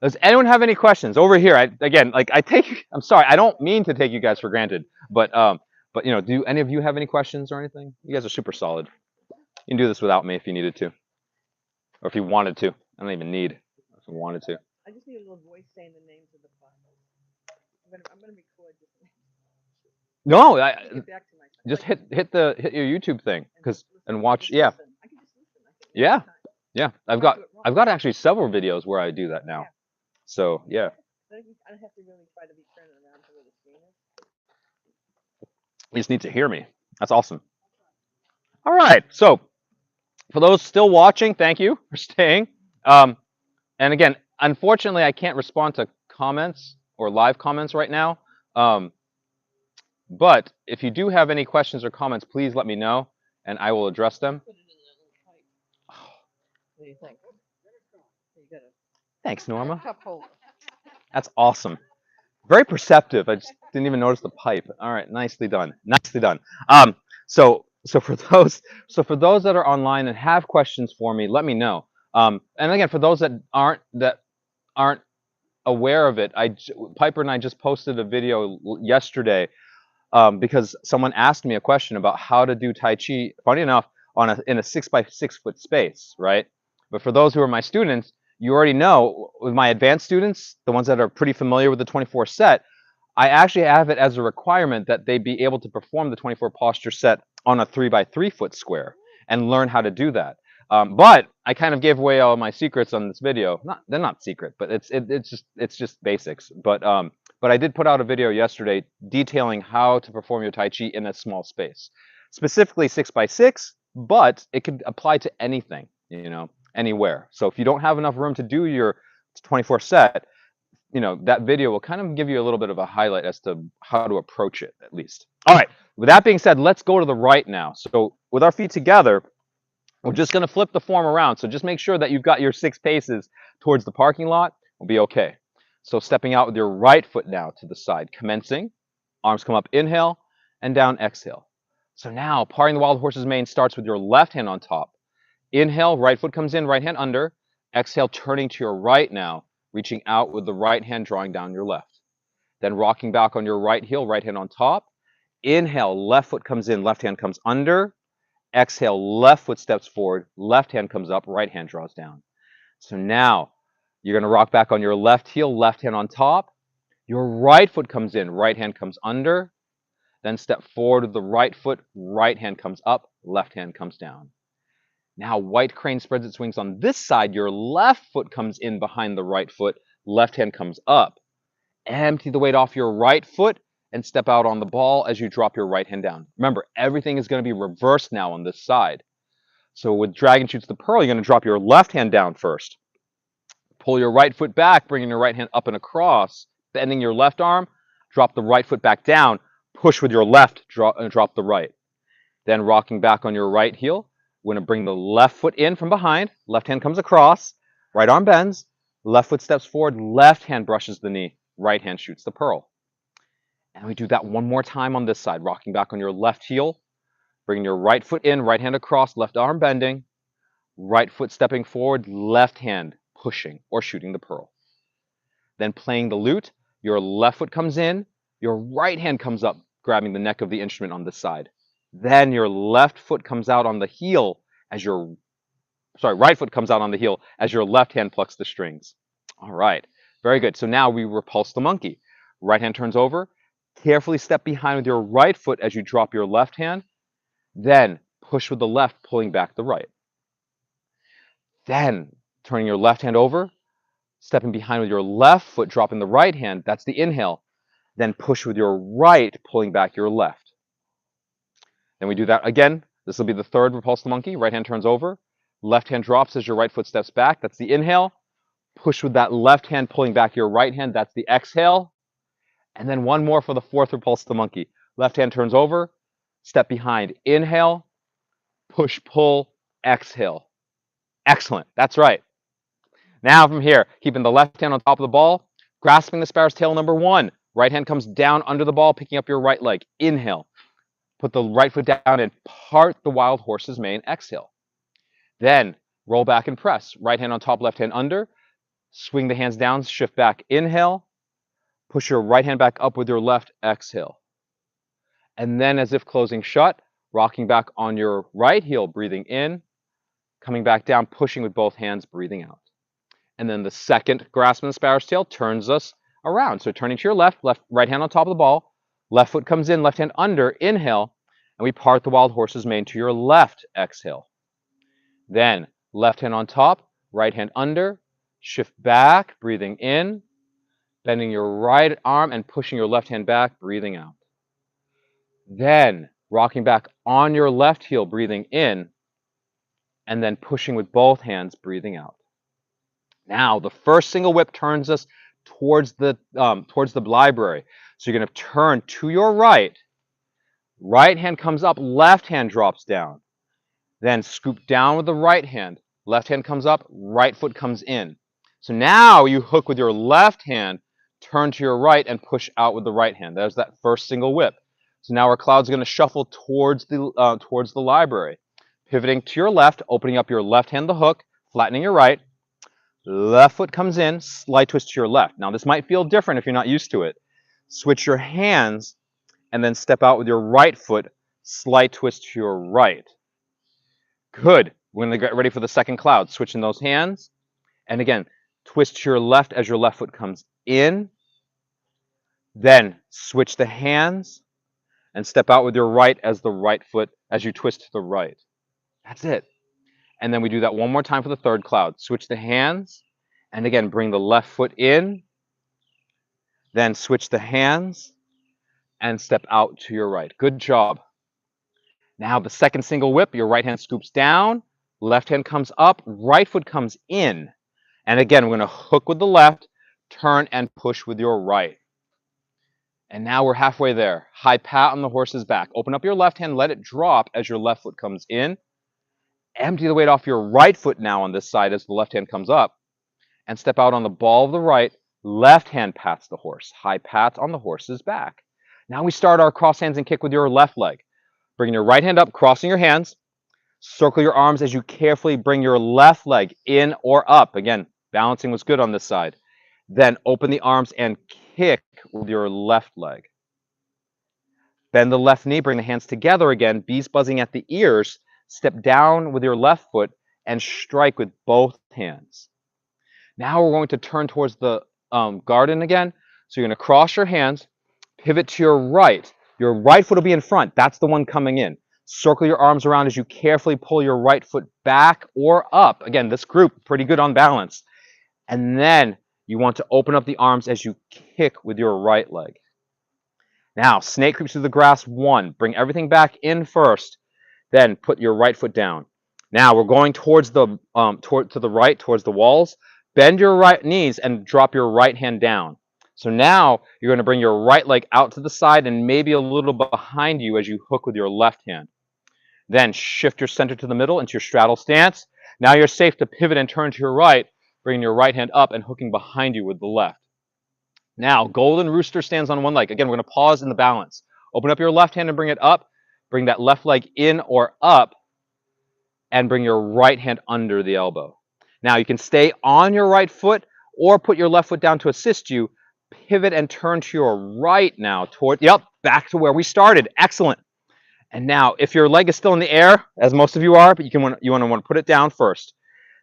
Does anyone have any questions over here? I'm sorry, I don't mean to take you guys for granted, but do any of you have any questions or anything? You guys are super solid. You can do this without me if you needed to, or if you wanted to. I don't even need if you wanted to. I just need a little voice saying the names of the files. I'm gonna record this. No, Get back to my just hit your YouTube thing and watch. I can just listen. Yeah. I've got actually several videos where I do that now. So yeah. I don't have to really try to be turning around to where the screen is. You just need to hear me. That's awesome. All right. So for those still watching, thank you for staying. And again, unfortunately, I can't respond to comments or live comments right now. But if you do have any questions or comments, please let me know, and I will address them. Put it in that little pipe. What do you think? You got Thanks, Norma. a cup holder. That's awesome. Very perceptive. I just didn't even notice the pipe. All right, nicely done. Nicely done. So for those that are online and have questions for me, let me know. And again, for those that aren't aware of it, Piper and I just posted a video yesterday because someone asked me a question about how to do Tai Chi. Funny enough, in a 6 by 6 foot space, right? But for those who are my students, you already know with my advanced students, the ones that are pretty familiar with the 24 set, I actually have it as a requirement that they be able to perform the 24 posture set on a 3 by 3 foot square and learn how to do that. But I kind of gave away all my secrets on this video. They're not secret, but it's just basics. But I did put out a video yesterday detailing how to perform your Tai Chi in a small space, specifically 6 by 6, but it could apply to anything, anywhere. So if you don't have enough room to do your 24 set, that video will kind of give you a little bit of a highlight as to how to approach it, at least. All right, with that being said, let's go to the right now. So with our feet together, we're just going to flip the form around. So just make sure that you've got your 6 paces towards the parking lot. We'll be okay. So stepping out with your right foot now to the side, commencing. Arms come up, inhale, and down, exhale. So now, parting the wild horse's mane starts with your left hand on top. Inhale, right foot comes in, right hand under. Exhale, turning to your right now, reaching out with the right hand, drawing down your left. Then rocking back on your right heel, right hand on top. Inhale, left foot comes in, left hand comes under. Exhale, left foot steps forward, left hand comes up, right hand draws down. So now you're going to rock back on your left heel, left hand on top. Your right foot comes in, right hand comes under. Then step forward with the right foot, right hand comes up, left hand comes down. Now white crane spreads its wings on this side. Your left foot comes in behind the right foot, left hand comes up. Empty the weight off your right foot and step out on the ball as you drop your right hand down. Remember, everything is going to be reversed now on this side. So with dragon shoots the pearl, you're going to drop your left hand down first. Pull your right foot back, bringing your right hand up and across, bending your left arm, drop the right foot back down, push with your left, drop the right. Then rocking back on your right heel, we're going to bring the left foot in from behind, left hand comes across, right arm bends, left foot steps forward, left hand brushes the knee, right hand shoots the pearl. And we do that one more time on this side, rocking back on your left heel, bringing your right foot in, right hand across, left arm bending, right foot stepping forward, left hand pushing or shooting the pearl. Then playing the lute, your left foot comes in, your right hand comes up, grabbing the neck of the instrument on this side. Then your left foot comes out on the heel as your, right foot comes out on the heel as your left hand plucks the strings. All right, very good. So now we repulse the monkey. Right hand turns over, carefully step behind with your right foot as you drop your left hand, then push with the left, pulling back the right. Then turning your left hand over, stepping behind with your left foot, dropping the right hand, that's the inhale. Then push with your right, pulling back your left. Then we do that again. This will be the third repulse the monkey. Right hand turns over, left hand drops as your right foot steps back, that's the inhale. Push with that left hand, pulling back your right hand, that's the exhale. And then one more for the fourth repulse the monkey. Left hand turns over, step behind, inhale, push, pull, exhale. Excellent, that's right. Now from here, keeping the left hand on top of the ball, grasping the sparrow's tail number 1. Right hand comes down under the ball, picking up your right leg. Inhale. Put the right foot down and part the wild horse's mane. Exhale. Then roll back and press. Right hand on top, left hand under. Swing the hands down, shift back. Inhale. Push your right hand back up with your left. Exhale. And then as if closing shut, rocking back on your right heel, breathing in. Coming back down, pushing with both hands, breathing out. And then the second grasp in the sparrow's tail turns us around. So turning to your left, right hand on top of the ball, left foot comes in, left hand under, inhale, and we part the wild horse's mane to your left, exhale. Then left hand on top, right hand under, shift back, breathing in, bending your right arm and pushing your left hand back, breathing out. Then rocking back on your left heel, breathing in, and then pushing with both hands, breathing out. Now, the first single whip turns us towards the library. So you're going to turn to your right. Right hand comes up, left hand drops down. Then scoop down with the right hand. Left hand comes up, right foot comes in. So now you hook with your left hand turn to your right, and push out with the right hand. There's that first single whip. So now our cloud's going to shuffle towards the library. Pivoting to your left, opening up your left hand, the hook, flattening your right. Left foot comes in, slide twist to your left. Now this might feel different if you're not used to it. Switch your hands and then step out with your right foot, slide twist to your right. Good. We're going to get ready for the second cloud. Switching those hands. And again, twist to your left as your left foot comes in. Then switch the hands and step out with your right as the right foot as you twist to the right. That's it. And then we do that one more time for the third cloud. Switch the hands. And again, bring the left foot in. Then switch the hands and step out to your right. Good job. Now the second single whip, your right hand scoops down, left hand comes up, right foot comes in. And again, we're going to hook with the left, turn and push with your right. And now we're halfway there. High pat on the horse's back. Open up your left hand, let it drop as your left foot comes in. Empty the weight off your right foot now on this side as the left hand comes up. And step out on the ball of the right. Left hand pats the horse. High pat on the horse's back. Now we start our cross hands and kick with your left leg. Bring your right hand up, crossing your hands. Circle your arms as you carefully bring your left leg in or up. Again, balancing was good on this side. Then open the arms and kick with your left leg. Bend the left knee, bring the hands together again, bees buzzing at the ears. Step down with your left foot and strike with both hands. Now we're going to turn towards the garden again. So you're going to cross your hands, pivot to your right. Your right foot will be in front. That's the one coming in. Circle your arms around as you carefully pull your right foot back or up. Again, this group, pretty good on balance. And then you want to open up the arms as you kick with your right leg. Now, snake creeps through the grass, 1. Bring everything back in first. Then put your right foot down. Now we're going towards the to the right, towards the walls. Bend your right knees and drop your right hand down. So now you're going to bring your right leg out to the side and maybe a little behind you as you hook with your left hand. Then shift your center to the middle into your straddle stance. Now you're safe to pivot and turn to your right, bringing your right hand up and hooking behind you with the left. Now, golden rooster stands on one leg. Again, we're going to pause in the balance. Open up your left hand and bring it up. Bring that left leg in or up and bring your right hand under the elbow. Now, you can stay on your right foot or put your left foot down to assist you. Pivot and turn to your right now toward, back to where we started. Excellent. And now, if your leg is still in the air, as most of you are, but you want to put it down first.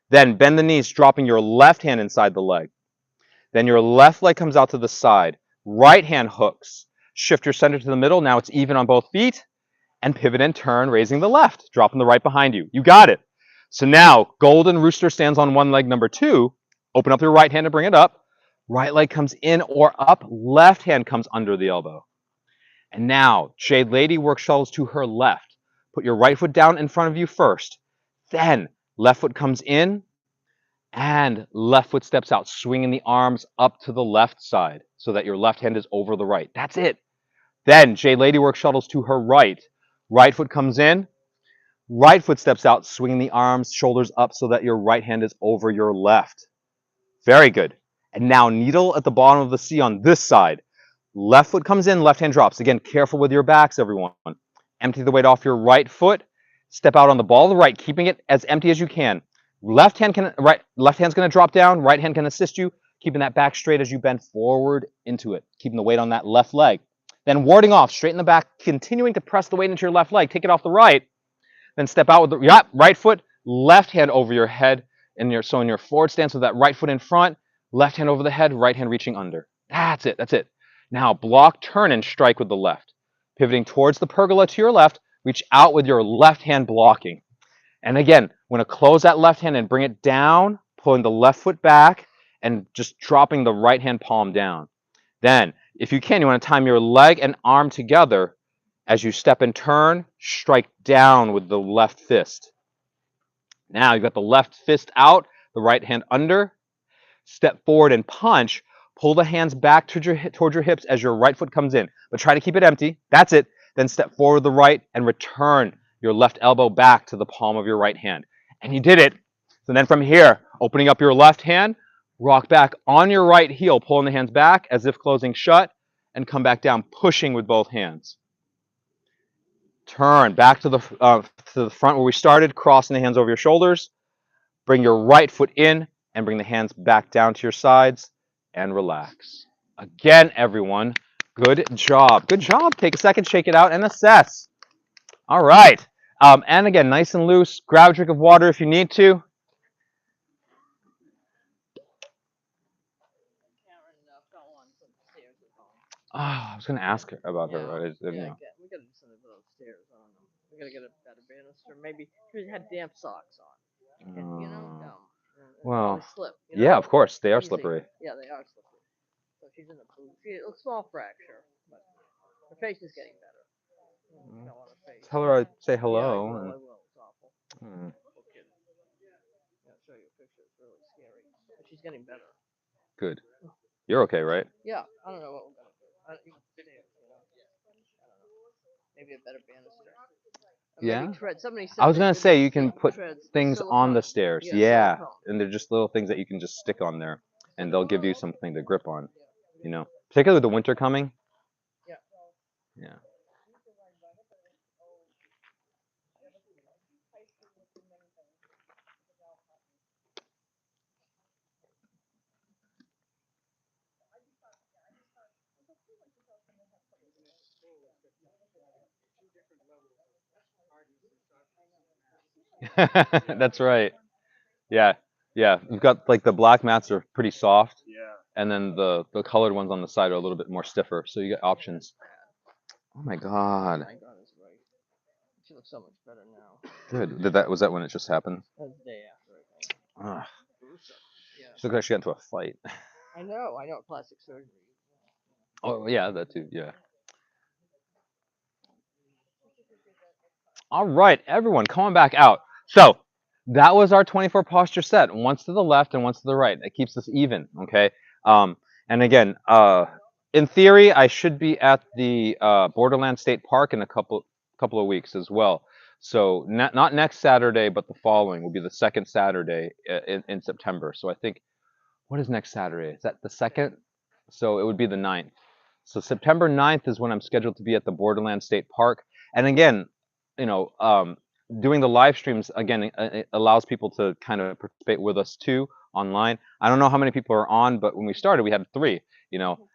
Then bend the knees, dropping your left hand inside the leg. Then your left leg comes out to the side. Right hand hooks. Shift your center to the middle. Now it's even on both feet. And pivot and turn, raising the left, dropping the right behind you. You got it. So now, golden rooster stands on one leg, number 2. Open up your right hand and bring it up. Right leg comes in or up. Left hand comes under the elbow. And now, Jade Lady works shuttles to her left. Put your right foot down in front of you first. Then, left foot comes in, and left foot steps out, swinging the arms up to the left side so that your left hand is over the right. That's it. Then, Jade Lady works shuttles to her right. Right foot comes in, right foot steps out, swinging the arms, shoulders up so that your right hand is over your left. Very good. And now, needle at the bottom of the C on this side. Left foot comes in, left hand drops. Again, careful with your backs, everyone. Empty the weight off your right foot. Step out on the ball of the right, keeping it as empty as you can. Left hand's going to drop down. Right hand can assist you, keeping that back straight as you bend forward into it, keeping the weight on that left leg. Then warding off, straighten the back, continuing to press the weight into your left leg. Take it off the right. Then step out with the right foot, left hand over your head. In your forward stance with that right foot in front, left hand over the head, right hand reaching under. That's it. That's it. Now block, turn, and strike with the left. Pivoting towards the pergola to your left, reach out with your left hand blocking. And again, we're going to close that left hand and bring it down, pulling the left foot back and just dropping the right hand palm down. Then, if you can, you want to time your leg and arm together as you step and turn, strike down with the left fist. Now you've got the left fist out, the right hand under. Step forward and punch. Pull the hands back towards your hips as your right foot comes in. But try to keep it empty. That's it. Then step forward the right and return your left elbow back to the palm of your right hand. And you did it. So then from here, opening up your left hand, Rock back on your right heel, pulling the hands back as if closing shut, and come back down, pushing with both hands. Turn back to the front where we started, crossing the hands over your shoulders. Bring your right foot in and bring the hands back down to your sides and relax. Again, everyone, good job. Good job. Take a second, shake it out, and assess. All right. And again, nice and loose. Grab a drink of water if you need to. Karen fell on some stairs at home. I was going to ask her about Yeah, her. I didn't know. we gotta do something with those stairs. I don't know. We gotta get a better banister. Maybe she had damp socks on. And, dumb. Well, probably slip. yeah, of course. They are Easy. slippery. Yeah, they are slippery. So she's in a boot. A small fracture, but her face is getting better. Fell on her face. Tell her I'd say Yeah, I hello. will. It's awful. Poor kid. Yeah, I'll show you a picture. It's really scary. But she's getting better. Good. You're okay, right? Yeah, I don't know what we're gonna do. I don't know. Maybe a better banister. Yeah. Maybe tread. Somebody said I was they gonna did say those you can stick put treads, things on the stairs. Yeah, Yeah, silicone. and they're just little things that you can just stick on there, and they'll give you something to grip on. Particularly with the winter coming. Yeah. Yeah. That's right. Yeah, yeah. You've got like the black mats are pretty soft, Yeah. and then the colored ones on the side are a little bit more stiffer. So you get options. Oh my God. My God is right. She looks so much better now. Good. Was that when it just happened? That was the day after it happened. Ugh. Gruesome. Yeah. She looked like she got into a fight. I know. Plastic surgery. Oh yeah, that too. Yeah. All right, everyone, coming back out. So that was our 24 posture set. Once to the left and once to the right. That keeps us even. Okay. And again, in theory, I should be at the Borderland State Park in a couple of weeks as well. So not next Saturday, but the following will be the second Saturday in September. So I think, what is next Saturday? Is that the second? So it would be the 9th. So September 9th is when I'm scheduled to be at the Borderland State Park. And again, you know, doing the live streams again it allows people to kind of participate with us too online. I don't know how many people are on, but when we started, we had 3.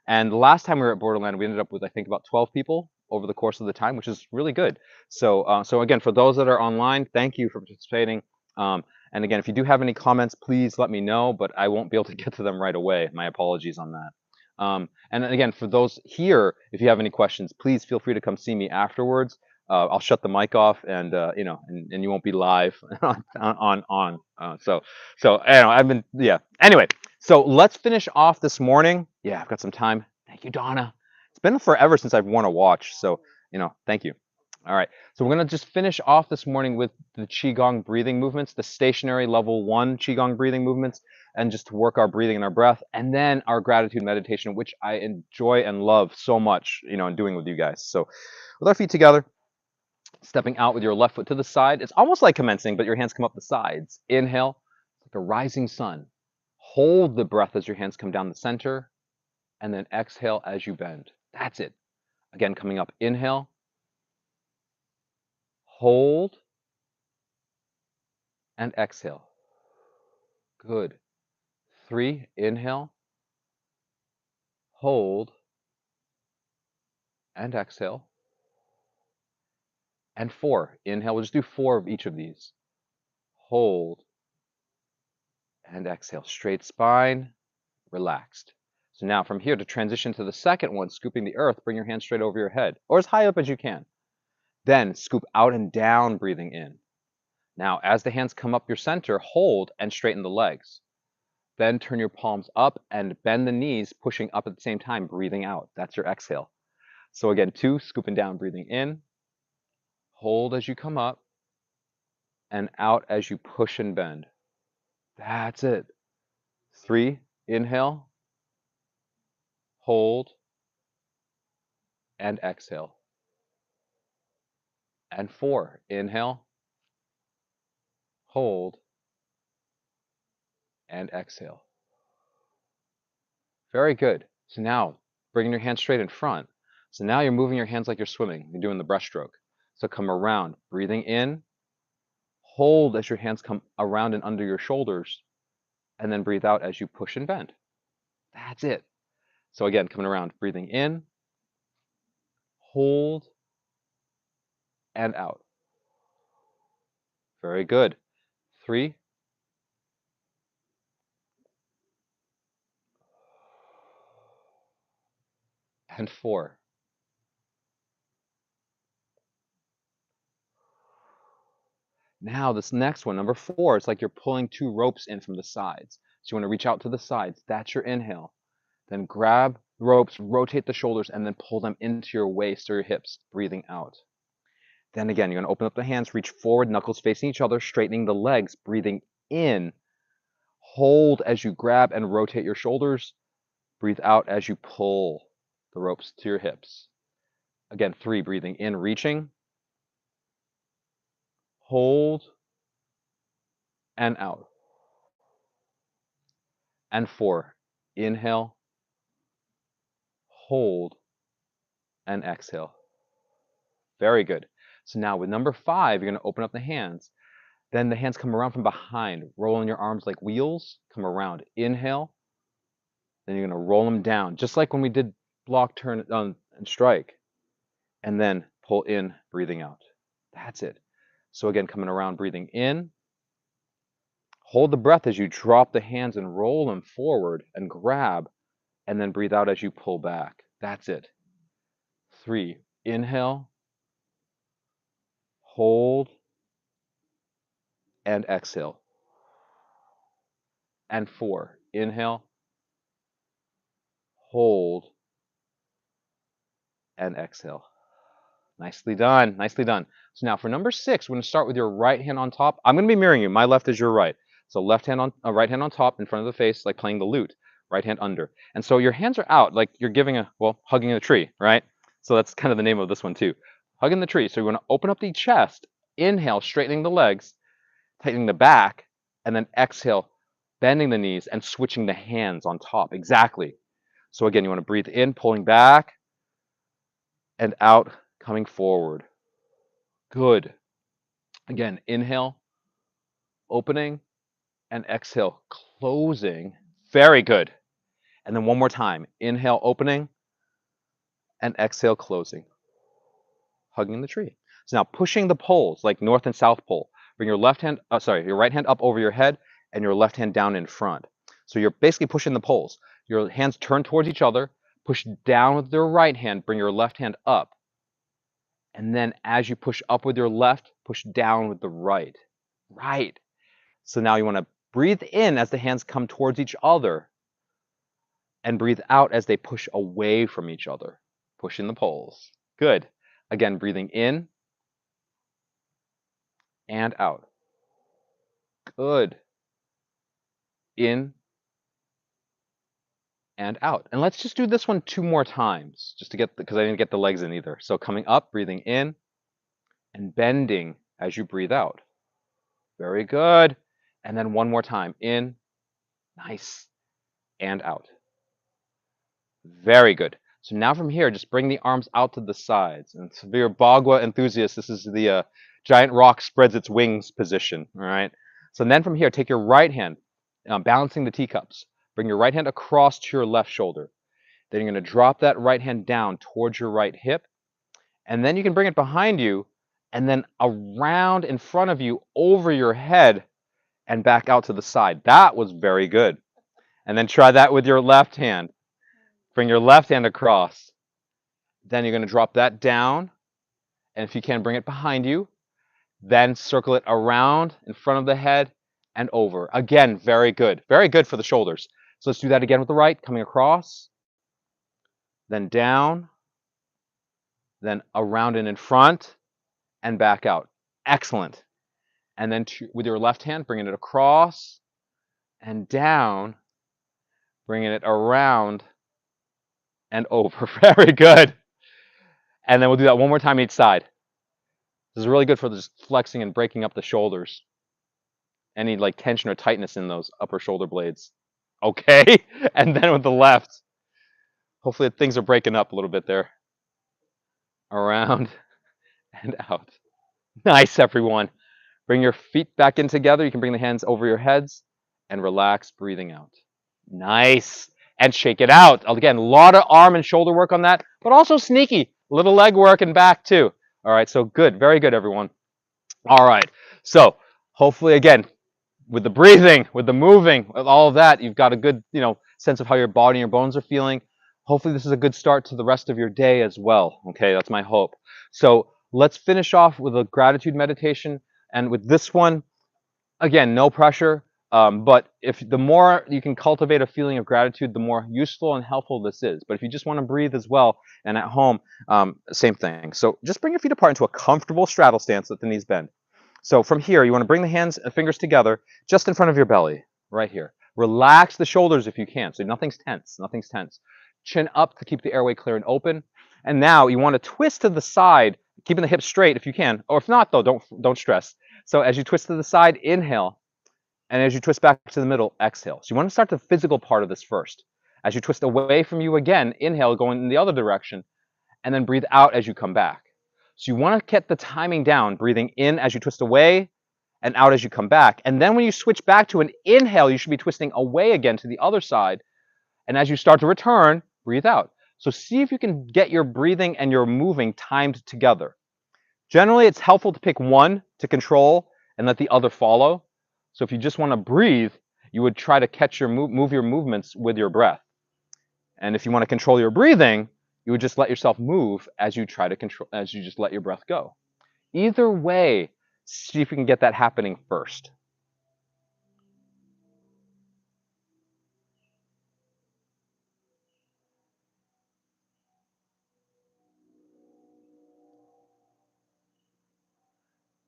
And the last time we were at Borderland, we ended up with I think about 12 people over the course of the time, which is really good. So so again, for those that are online, thank you for participating. And again, if you do have any comments, please let me know, but I won't be able to get to them right away. My apologies on that. And again, for those here, if you have any questions, please feel free to come see me afterwards. I'll shut the mic off, and and you won't be live on. So I've been Anyway, so let's finish off this morning. Yeah, I've got some time. Thank you, Donna. It's been forever since I've worn a watch, so thank you. All right, so we're gonna just finish off this morning with the Qigong breathing movements, the stationary level 1 Qigong breathing movements, and just to work our breathing and our breath, and then our gratitude meditation, which I enjoy and love so much, in doing with you guys. So with our feet together, stepping out with your left foot to the side. It's almost like commencing, but your hands come up the sides. Inhale, like a rising sun. Hold the breath as your hands come down the center, and then exhale as you bend. That's it. Again, coming up, inhale, hold, and exhale. Good. 3, inhale, hold, and exhale. And 4, inhale. We'll just do 4 of each of these. Hold, and exhale. Straight spine, relaxed. So now from here to transition to the second one, scooping the earth, bring your hands straight over your head, or as high up as you can. Then scoop out and down, breathing in. Now, as the hands come up your center, hold and straighten the legs. Then turn your palms up and bend the knees, pushing up at the same time, breathing out. That's your exhale. So again, 2, scooping down, breathing in. Hold as you come up, and out as you push and bend. That's it. 3, inhale, hold, and exhale. And 4, inhale, hold, and exhale. Very good. So now, bringing your hands straight in front. So now you're moving your hands like you're swimming. You're doing the breaststroke. So come around, breathing in, hold as your hands come around and under your shoulders, and then breathe out as you push and bend. That's it. So again, coming around, breathing in, hold, and out. Very good. 3, and 4. Now this next one, number 4, it's like you're pulling 2 ropes in from the sides. So you want to reach out to the sides. That's your inhale. Then grab ropes, rotate the shoulders, and then pull them into your waist or your hips, breathing out. Then again, you're going to open up the hands, reach forward, knuckles facing each other, straightening the legs, breathing in. Hold as you grab and rotate your shoulders. Breathe out as you pull the ropes to your hips. Again, 3, breathing in, reaching. Hold and out. And 4, inhale, hold, and exhale. Very good. So now with number 5, you're going to open up the hands. Then the hands come around from behind, rolling your arms like wheels. Come around. Inhale. Then you're going to roll them down, just like when we did block, turn, and strike. And then pull in, breathing out. That's it. So again, coming around, breathing in. Hold the breath as you drop the hands and roll them forward and grab, and then breathe out as you pull back. That's it. 3, inhale, hold, and exhale. And 4, inhale, hold, and exhale. Nicely done, nicely done. So now for number 6, we're going to start with your right hand on top. I'm going to be mirroring you. My left is your right. So left hand on, right hand on top in front of the face, like playing the lute. Right hand under. And so your hands are out, like you're giving a, well, hugging a tree, right? So that's kind of the name of this one too. Hugging the tree. So you want to open up the chest, inhale, straightening the legs, tightening the back, and then exhale, bending the knees and switching the hands on top. Exactly. So again, you want to breathe in, pulling back, and out, coming forward. Good. Again, inhale, opening, and exhale, closing. Very good. And then one more time. Inhale, opening, and exhale, closing. Hugging the tree. So now pushing the poles, like north and south pole. Bring your left hand, your right hand up over your head, and your left hand down in front. So you're basically pushing the poles. Your hands turn towards each other. Push down with your right hand. Bring your left hand up. And then as you push up with your left, push down with the right. Right. So now you want to breathe in as the hands come towards each other and breathe out as they push away from each other, pushing the poles. Good. Again, breathing in and out. Good. In and out. And let's just do this one 2 more times, just to get, because I didn't get the legs in either. So coming up, breathing in and bending as you breathe out. Very good. And then one more time. In. Nice. And out. Very good. So now from here, just bring the arms out to the sides. And for your Bagua enthusiasts, this is the giant rock spreads its wings position. All right. So then from here, take your right hand, balancing the teacups. Bring your right hand across to your left shoulder. Then you're going to drop that right hand down towards your right hip. And then you can bring it behind you and then around in front of you over your head and back out to the side. That was very good. And then try that with your left hand. Bring your left hand across. Then you're going to drop that down. And if you can, bring it behind you. Then circle it around in front of the head and over. Again, very good. Very good for the shoulders. So let's do that again with the right. Coming across. Then down. Then around and in front. And back out. Excellent. And then with your left hand, bringing it across and down. Bringing it around and over. Very good. And then we'll do that one more time each side. This is really good for just flexing and breaking up the shoulders. Any like tension or tightness in those upper shoulder blades. Okay. And then with the left. Hopefully things are breaking up a little bit there. Around and out. Nice, everyone. Bring your feet back in together. You can bring the hands over your heads and relax, breathing out. Nice. And shake it out. Again, a lot of arm and shoulder work on that, but also sneaky. Little leg work and back too. All right, so good. Very good, everyone. All right. So hopefully, again, with the breathing, with the moving, with all of that, you've got a good, sense of how your body and your bones are feeling. Hopefully, this is a good start to the rest of your day as well. Okay, that's my hope. So let's finish off with a gratitude meditation. And with this one, again, no pressure. But if the more you can cultivate a feeling of gratitude, the more useful and helpful this is. But if you just want to breathe as well and at home, same thing. So just bring your feet apart into a comfortable straddle stance. Let the knees bend. So from here, you want to bring the hands and fingers together just in front of your belly, right here. Relax the shoulders if you can. So nothing's tense. Nothing's tense. Chin up to keep the airway clear and open. And now you want to twist to the side, keeping the hips straight if you can. Or if not, though, don't stress. So as you twist to the side, inhale. And as you twist back to the middle, exhale. So you want to start the physical part of this first. As you twist away from you again, inhale, going in the other direction, and then breathe out as you come back. So you want to get the timing down, breathing in as you twist away and out as you come back. And then when you switch back to an inhale, you should be twisting away again to the other side. And as you start to return, breathe out. So see if you can get your breathing and your moving timed together. Generally, it's helpful to pick one to control and let the other follow. So if you just want to breathe, you would try to catch your move your movements with your breath. And if you want to control your breathing, you would just let yourself move as you try to control, as you just let your breath go. Either way, see if you can get that happening first.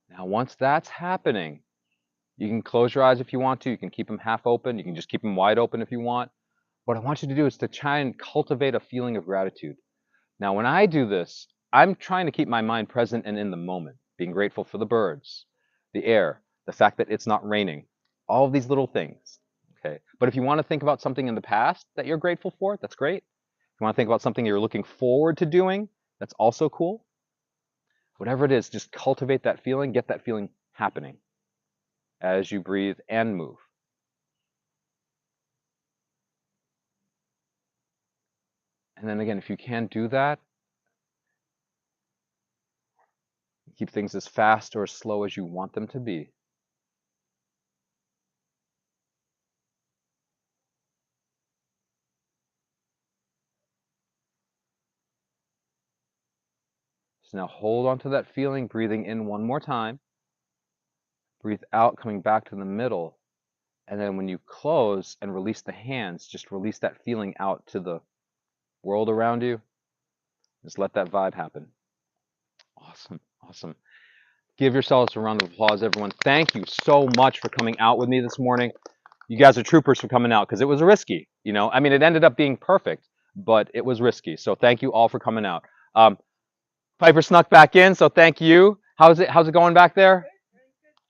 Now, once that's happening, you can close your eyes if you want to. You can keep them half open. You can just keep them wide open if you want. What I want you to do is to try and cultivate a feeling of gratitude. Now, when I do this, I'm trying to keep my mind present and in the moment, being grateful for the birds, the air, the fact that it's not raining, all of these little things. Okay. But if you want to think about something in the past that you're grateful for, that's great. If you want to think about something you're looking forward to doing, that's also cool. Whatever it is, just cultivate that feeling, get that feeling happening as you breathe and move. And then again, if you can do that, keep things as fast or as slow as you want them to be. So now hold on to that feeling, breathing in one more time. Breathe out, coming back to the middle. And then when you close and release the hands, just release that feeling out to the world around you. Just let that vibe happen. Awesome. Awesome. Give yourselves a round of applause, everyone. Thank you so much for coming out with me this morning. You guys are troopers for coming out because it was risky. I mean, it ended up being perfect, but it was risky. So thank you all for coming out. Piper snuck back in, so thank you. How's it going back there?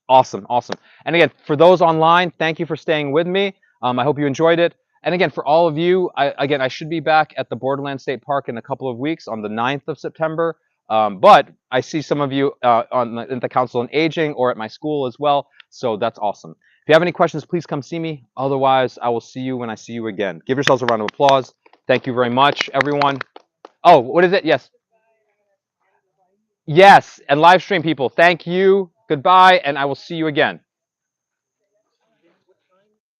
Awesome, awesome. And again, for those online, thank you for staying with me. I hope you enjoyed it. And again, for all of you, I should be back at the Borderland State Park in a couple of weeks on the 9th of September. But I see some of you in the Council on Aging or at my school as well. So that's awesome. If you have any questions, please come see me. Otherwise, I will see you when I see you again. Give yourselves a round of applause. Thank you very much, everyone. Oh, what is it? Yes. Yes, and live stream people, thank you. Goodbye, and I will see you again.